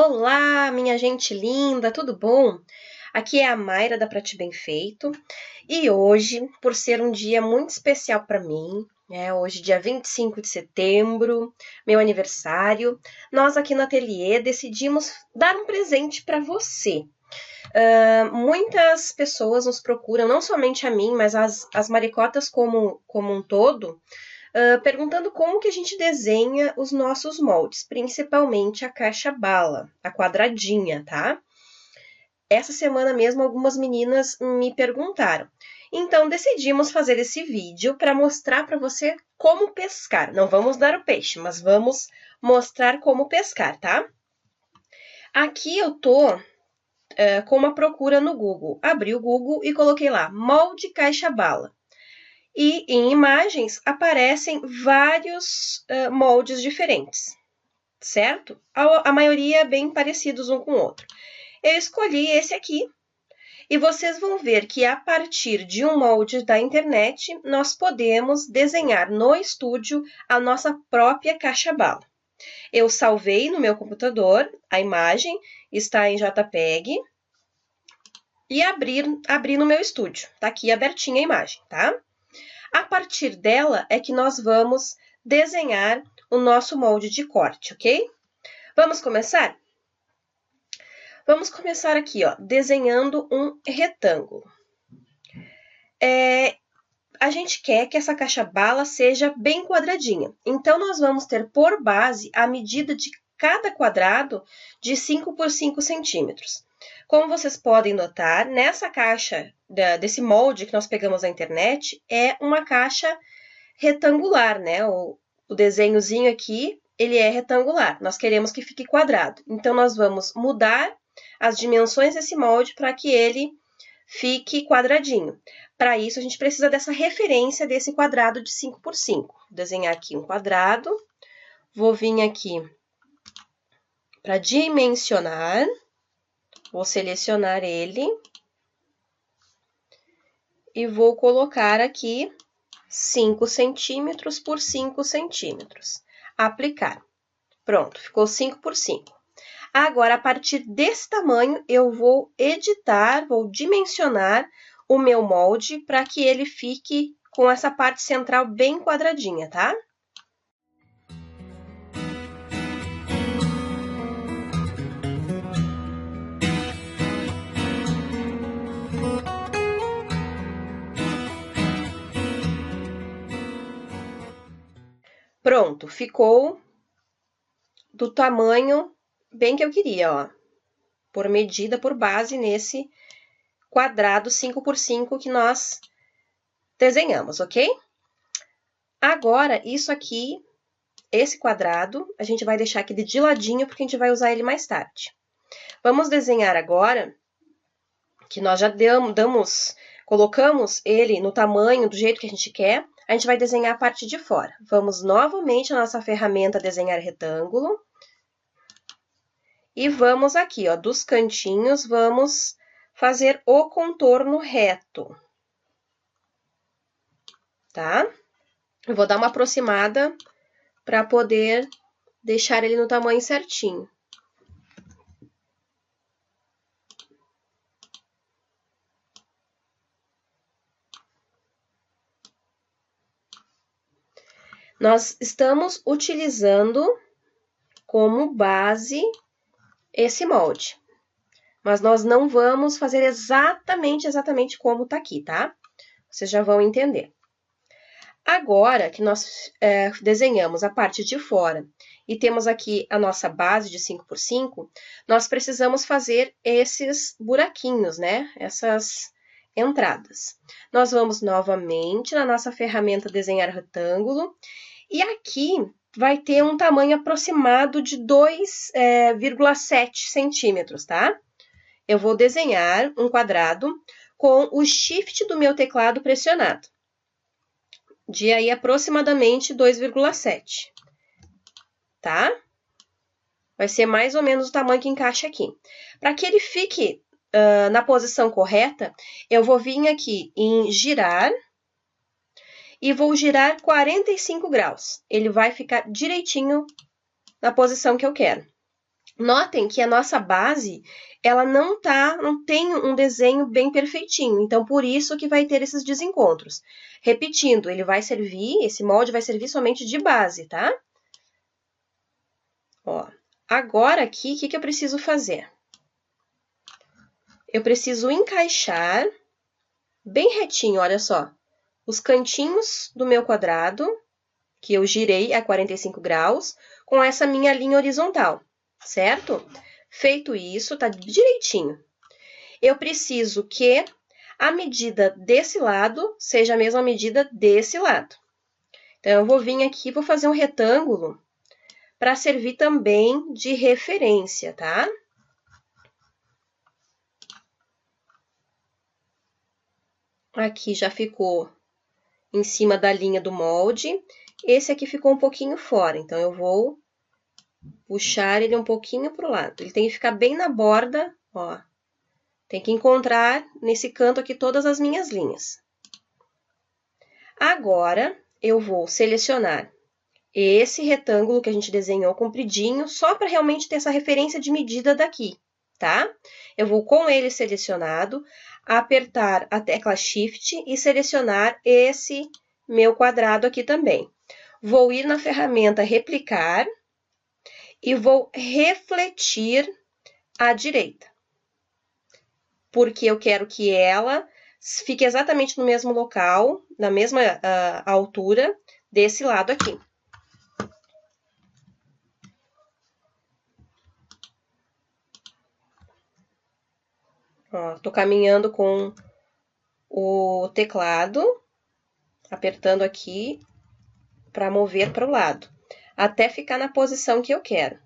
Olá, minha gente linda, tudo bom? Aqui é a Mayra da Prate Bem Feito e hoje, por ser um dia muito especial para mim, hoje dia 25 de setembro, meu aniversário, nós aqui no ateliê decidimos dar um presente para você. Muitas pessoas nos procuram, não somente a mim, mas as maricotas como um todo, perguntando como que a gente desenha os nossos moldes, principalmente a caixa bala, a quadradinha, tá? Essa semana mesmo algumas meninas me perguntaram. Então decidimos fazer esse vídeo para mostrar para você como pescar. Não vamos dar o peixe, mas vamos mostrar como pescar, tá? Aqui eu tô com uma procura no Google. Abri o Google e coloquei lá, molde caixa bala. E em imagens aparecem vários moldes diferentes, certo? A maioria bem parecidos um com o outro. Eu escolhi esse aqui e vocês vão ver que a partir de um molde da internet, nós podemos desenhar no estúdio a nossa própria caixa bala. Eu salvei no meu computador, a imagem está em JPEG e abri no meu estúdio. Tá aqui abertinha a imagem, tá? A partir dela é que nós vamos desenhar o nosso molde de corte, ok? Vamos começar? Vamos começar aqui, ó, desenhando um retângulo. A gente quer que essa caixa bala seja bem quadradinha. Então, nós vamos ter por base a medida de cada quadrado de 5 por 5 centímetros. Como vocês podem notar, nessa caixa desse molde que nós pegamos na internet, é uma caixa retangular, né? O desenhozinho aqui, ele é retangular. Nós queremos que fique quadrado. Então, nós vamos mudar as dimensões desse molde para que ele fique quadradinho. Para isso, a gente precisa dessa referência desse quadrado de 5 por 5. Vou desenhar aqui um quadrado. Vou vir aqui para dimensionar. Vou selecionar ele. E vou colocar aqui 5 centímetros por 5 centímetros. Aplicar. Pronto, ficou 5 por 5. Agora, a partir desse tamanho, eu vou editar, vou dimensionar o meu molde para que ele fique com essa parte central bem quadradinha, tá? Pronto, ficou do tamanho bem que eu queria, ó. Por medida, por base nesse quadrado 5 por 5 que nós desenhamos, ok? Agora, isso aqui, esse quadrado, a gente vai deixar aqui de ladinho, porque a gente vai usar ele mais tarde. Vamos desenhar agora, que nós já colocamos ele no tamanho, do jeito que a gente quer, a gente vai desenhar a parte de fora. Vamos novamente na nossa ferramenta desenhar retângulo. E vamos aqui, ó, dos cantinhos, vamos fazer o contorno reto. Tá? Eu vou dar uma aproximada para poder deixar ele no tamanho certinho. Nós estamos utilizando como base esse molde. Mas nós não vamos fazer exatamente como tá aqui, tá? Vocês já vão entender. Agora que nós desenhamos a parte de fora e temos aqui a nossa base de 5 por 5, nós precisamos fazer esses buraquinhos, né? Essas entradas. Nós vamos novamente na nossa ferramenta desenhar retângulo e aqui vai ter um tamanho aproximado de 2,7 centímetros, tá? Eu vou desenhar um quadrado com o shift do meu teclado pressionado, de aí aproximadamente 2,7, tá? Vai ser mais ou menos o tamanho que encaixa aqui. Para que ele fique na posição correta, eu vou vir aqui em girar e vou girar 45 graus. Ele vai ficar direitinho na posição que eu quero. Notem que a nossa base, ela não tem um desenho bem perfeitinho, então por isso que vai ter esses desencontros. Repetindo, esse molde vai servir somente de base, tá? Ó, agora aqui, o que eu preciso fazer? Eu preciso encaixar bem retinho, olha só, os cantinhos do meu quadrado, que eu girei a 45 graus, com essa minha linha horizontal, certo? Feito isso, tá direitinho. Eu preciso que a medida desse lado seja a mesma medida desse lado. Então, eu vou vir aqui e vou fazer um retângulo para servir também de referência, tá? Aqui já ficou em cima da linha do molde. Esse aqui ficou um pouquinho fora, então eu vou puxar ele um pouquinho para o lado. Ele tem que ficar bem na borda, ó. Tem que encontrar nesse canto aqui todas as minhas linhas. Agora, eu vou selecionar esse retângulo que a gente desenhou compridinho, só para realmente ter essa referência de medida daqui, tá? Eu vou, com ele selecionado, apertar a tecla Shift e selecionar esse meu quadrado aqui também. Vou ir na ferramenta Replicar e vou refletir à direita, porque eu quero que ela fique exatamente no mesmo local, na mesma altura desse lado aqui. Ó, tô caminhando com o teclado, apertando aqui para mover para o lado, até ficar na posição que eu quero.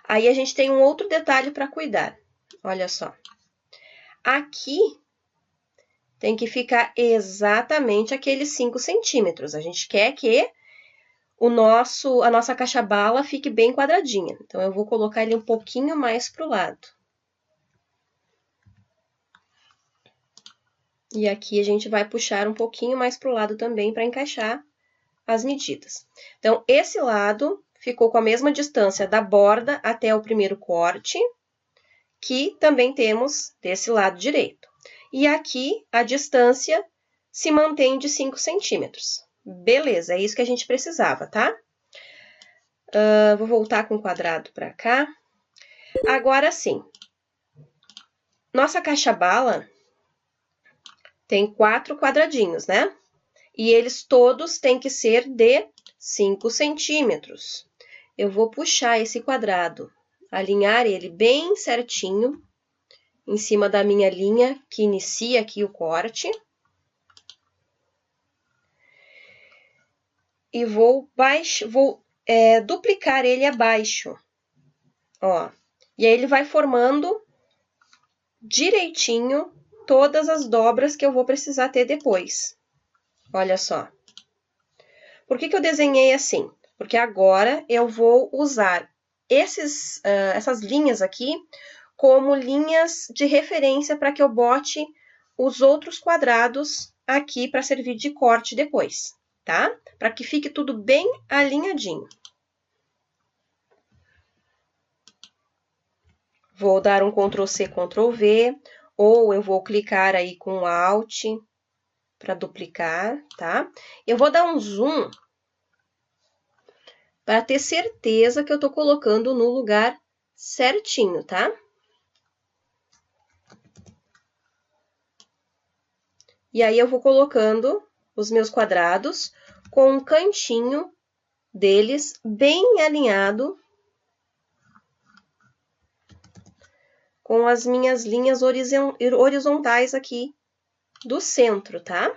Aí a gente tem um outro detalhe para cuidar. Olha só. Aqui tem que ficar exatamente aqueles 5 centímetros. A gente quer que a nossa caixa bala fique bem quadradinha. Então, eu vou colocar ele um pouquinho mais para o lado. E aqui a gente vai puxar um pouquinho mais para o lado também para encaixar as medidas. Então, esse lado ficou com a mesma distância da borda até o primeiro corte, que também temos desse lado direito. E aqui a distância se mantém de 5 centímetros. Beleza, é isso que a gente precisava, tá? Vou voltar com o quadrado para cá. Agora sim, nossa caixa bala tem 4 quadradinhos, né? E eles todos têm que ser de 5 centímetros. Eu vou puxar esse quadrado, alinhar ele bem certinho, em cima da minha linha que inicia aqui o corte. E vou duplicar ele abaixo, ó. E aí ele vai formando direitinho todas as dobras que eu vou precisar ter depois. Olha só. Por que eu desenhei assim? Porque agora eu vou usar essas linhas aqui como linhas de referência para que eu bote os outros quadrados aqui para servir de corte depois, tá? Para que fique tudo bem alinhadinho. Vou dar um Ctrl+C, Ctrl+V, ou eu vou clicar aí com Alt para duplicar, tá? Eu vou dar um zoom para ter certeza que eu tô colocando no lugar certinho, tá? E aí, eu vou colocando os meus quadrados com um cantinho deles bem alinhado com as minhas linhas horizontais aqui do centro, tá?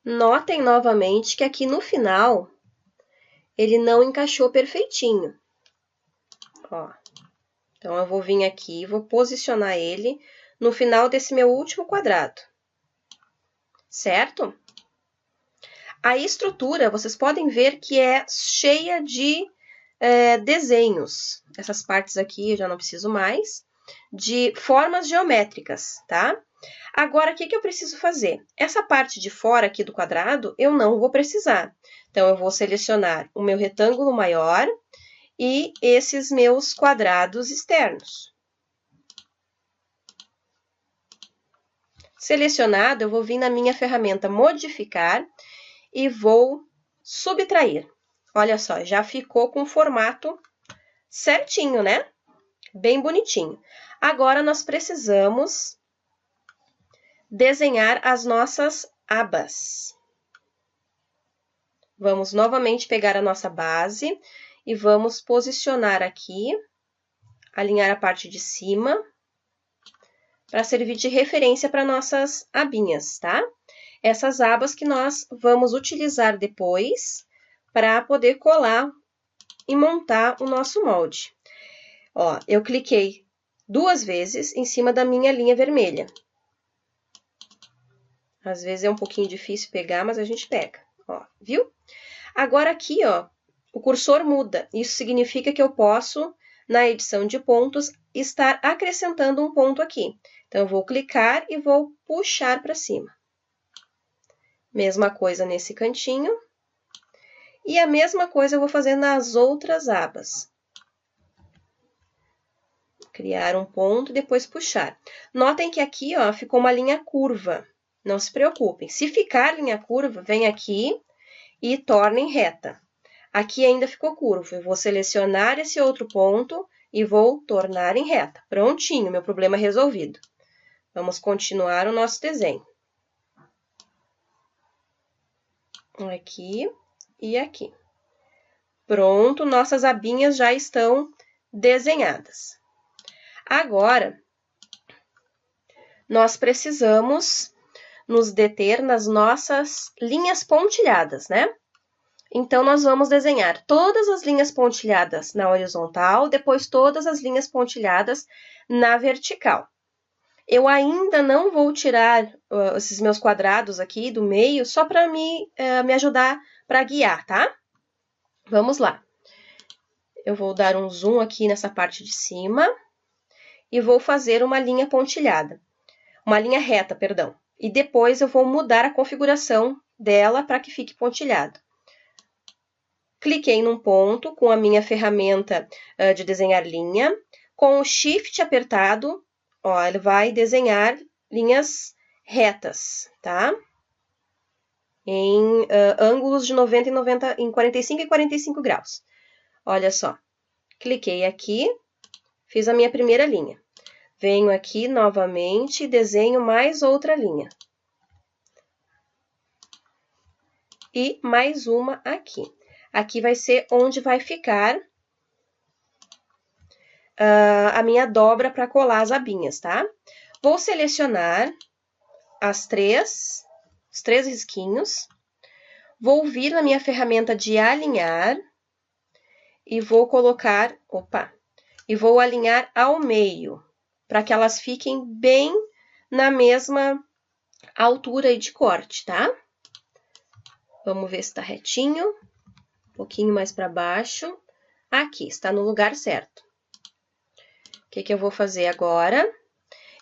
Notem novamente que aqui no final, ele não encaixou perfeitinho. Ó. Então, eu vou vir aqui e vou posicionar ele no final desse meu último quadrado. Certo? A estrutura, vocês podem ver que é cheia de desenhos. Essas partes aqui eu já não preciso mais. De formas geométricas, tá? Agora, o que que eu preciso fazer? Essa parte de fora aqui do quadrado, eu não vou precisar. Então, eu vou selecionar o meu retângulo maior e esses meus quadrados externos. Selecionado, eu vou vir na minha ferramenta Modificar e vou subtrair. Olha só, já ficou com o formato certinho, né? Bem bonitinho. Agora, nós precisamos desenhar as nossas abas. Vamos novamente pegar a nossa base e vamos posicionar aqui, alinhar a parte de cima, para servir de referência para nossas abinhas, tá? Essas abas que nós vamos utilizar depois para poder colar e montar o nosso molde. Ó, eu cliquei 2 vezes em cima da minha linha vermelha. Às vezes é um pouquinho difícil pegar, mas a gente pega, ó, viu? Agora aqui, ó, o cursor muda. Isso significa que eu posso, na edição de pontos, estar acrescentando um ponto aqui. Então, eu vou clicar e vou puxar para cima. Mesma coisa nesse cantinho. E a mesma coisa eu vou fazer nas outras abas. Criar um ponto e depois puxar. Notem que aqui, ó, ficou uma linha curva. Não se preocupem. Se ficar linha curva, vem aqui e tornem reta. Aqui ainda ficou curvo. Eu vou selecionar esse outro ponto e vou tornar em reta. Prontinho, meu problema resolvido. Vamos continuar o nosso desenho. Aqui e aqui. Pronto, nossas abinhas já estão desenhadas. Agora, nós precisamos nos deter nas nossas linhas pontilhadas, né? Então, nós vamos desenhar todas as linhas pontilhadas na horizontal, depois todas as linhas pontilhadas na vertical. Eu ainda não vou tirar esses meus quadrados aqui do meio, só para me ajudar para guiar, tá? Vamos lá. Eu vou dar um zoom aqui nessa parte de cima e vou fazer uma linha pontilhada. Uma linha reta, perdão. E depois eu vou mudar a configuração dela para que fique pontilhado. Cliquei num ponto com a minha ferramenta de desenhar linha. Com o Shift apertado, ó, ele vai desenhar linhas retas, tá? Em ângulos de 90 e 90, em 45 e 45 graus. Olha só. Cliquei aqui, fiz a minha primeira linha. Venho aqui novamente e desenho mais outra linha. E mais uma aqui. Aqui vai ser onde vai ficar a minha dobra para colar as abinhas, tá? Vou selecionar os três risquinhos. Vou vir na minha ferramenta de alinhar e vou colocar, e vou alinhar ao meio, para que elas fiquem bem na mesma altura de corte, tá? Vamos ver se está retinho. Um pouquinho mais para baixo. Aqui, está no lugar certo. O que que eu vou fazer agora?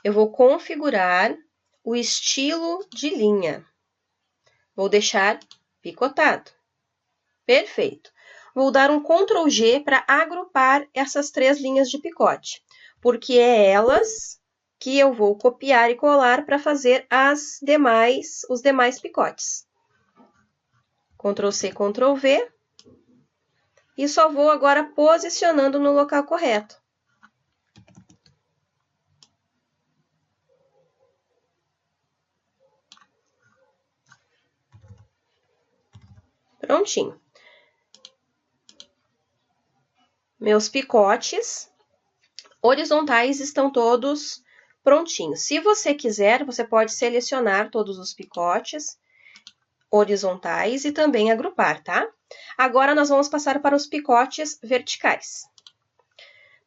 Eu vou configurar o estilo de linha. Vou deixar picotado. Perfeito. Vou dar um Ctrl G para agrupar essas 3 linhas de picote, porque é elas que eu vou copiar e colar para fazer os demais picotes. Ctrl C, Ctrl V. E só vou agora posicionando no local correto. Prontinho. Meus picotes horizontais estão todos prontinhos. Se você quiser, você pode selecionar todos os picotes horizontais e também agrupar, tá? Agora, nós vamos passar para os picotes verticais.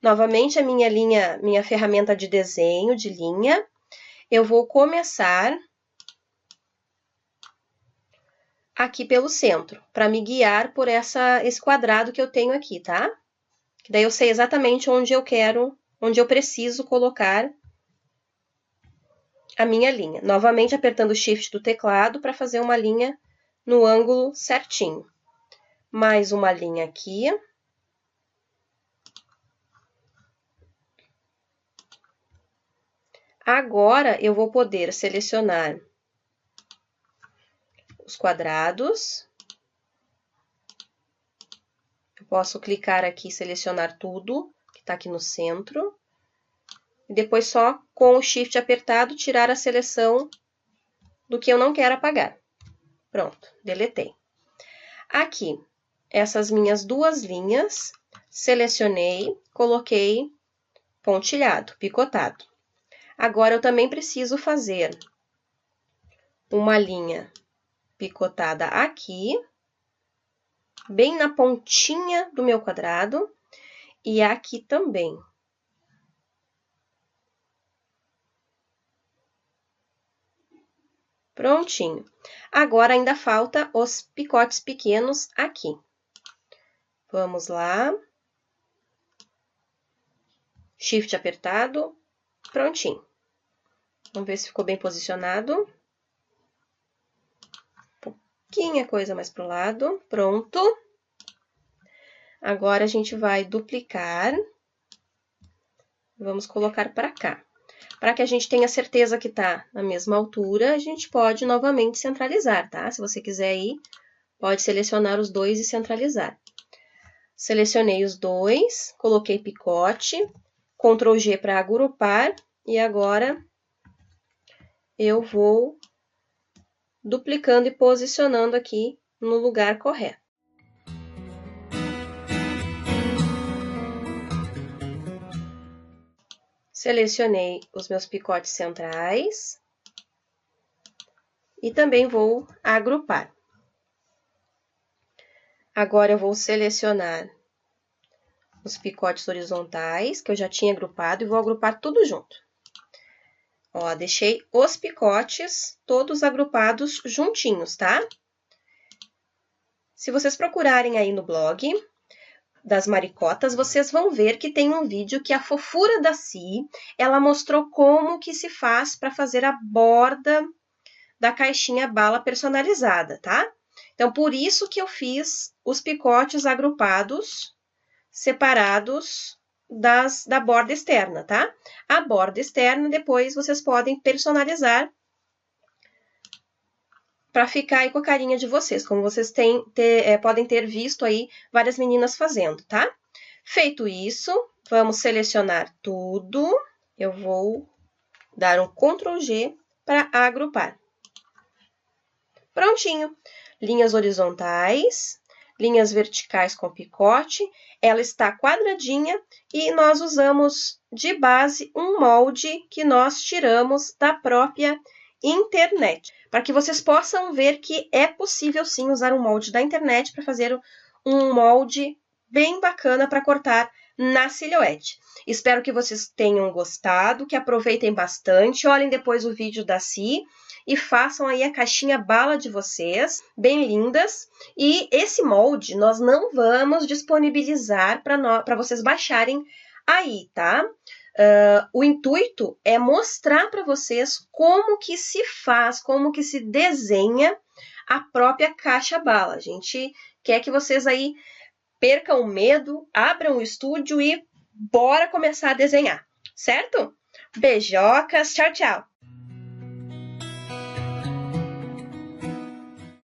Novamente, a minha ferramenta de desenho de linha. Eu vou começar aqui pelo centro, para me guiar por esse quadrado que eu tenho aqui, tá? Que daí eu sei exatamente onde eu preciso colocar a minha linha. Novamente apertando o Shift do teclado para fazer uma linha no ângulo certinho. Mais uma linha aqui. Agora, eu vou poder selecionar os quadrados. Eu posso clicar aqui e selecionar tudo que está aqui no centro. E depois, só com o Shift apertado, tirar a seleção do que eu não quero apagar. Pronto, deletei. Aqui, essas minhas duas linhas, selecionei, coloquei pontilhado, picotado. Agora, eu também preciso fazer uma linha picotada aqui, bem na pontinha do meu quadrado, e aqui também. Prontinho. Agora, ainda falta os picotes pequenos aqui. Vamos lá. Shift apertado. Prontinho. Vamos ver se ficou bem posicionado. Pouquinha coisa mais pro lado. Pronto. Agora, a gente vai duplicar. Vamos colocar para cá. Para que a gente tenha certeza que tá na mesma altura, a gente pode novamente centralizar, tá? Se você quiser aí, pode selecionar os dois e centralizar. Selecionei os dois, coloquei picote, Ctrl G para agrupar, e agora eu vou duplicando e posicionando aqui no lugar correto. Selecionei os meus picotes centrais e também vou agrupar. Agora, eu vou selecionar os picotes horizontais, que eu já tinha agrupado, e vou agrupar tudo junto. Ó, deixei os picotes todos agrupados juntinhos, tá? Se vocês procurarem aí no blog das maricotas, vocês vão ver que tem um vídeo que a fofura da Si, ela mostrou como que se faz para fazer a borda da caixinha bala personalizada, tá? Então, por isso que eu fiz os picotes agrupados, separados da borda externa, tá? A borda externa, depois, vocês podem personalizar para ficar aí com a carinha de vocês, como vocês podem ter visto aí várias meninas fazendo, tá? Feito isso, vamos selecionar tudo. Eu vou dar um Ctrl G para agrupar. Prontinho. Linhas horizontais, linhas verticais com picote. Ela está quadradinha e nós usamos de base um molde que nós tiramos da própria internet, para que vocês possam ver que é possível sim usar um molde da internet para fazer um molde bem bacana para cortar na silhuete. Espero que vocês tenham gostado, que aproveitem bastante, olhem depois o vídeo da Si e façam aí a caixinha bala de vocês, bem lindas. E esse molde nós não vamos disponibilizar para vocês baixarem aí, tá? O intuito é mostrar para vocês como que se faz, como que se desenha a própria caixa bala. A gente quer que vocês aí percam o medo, abram o estúdio e bora começar a desenhar, certo? Beijocas, tchau, tchau!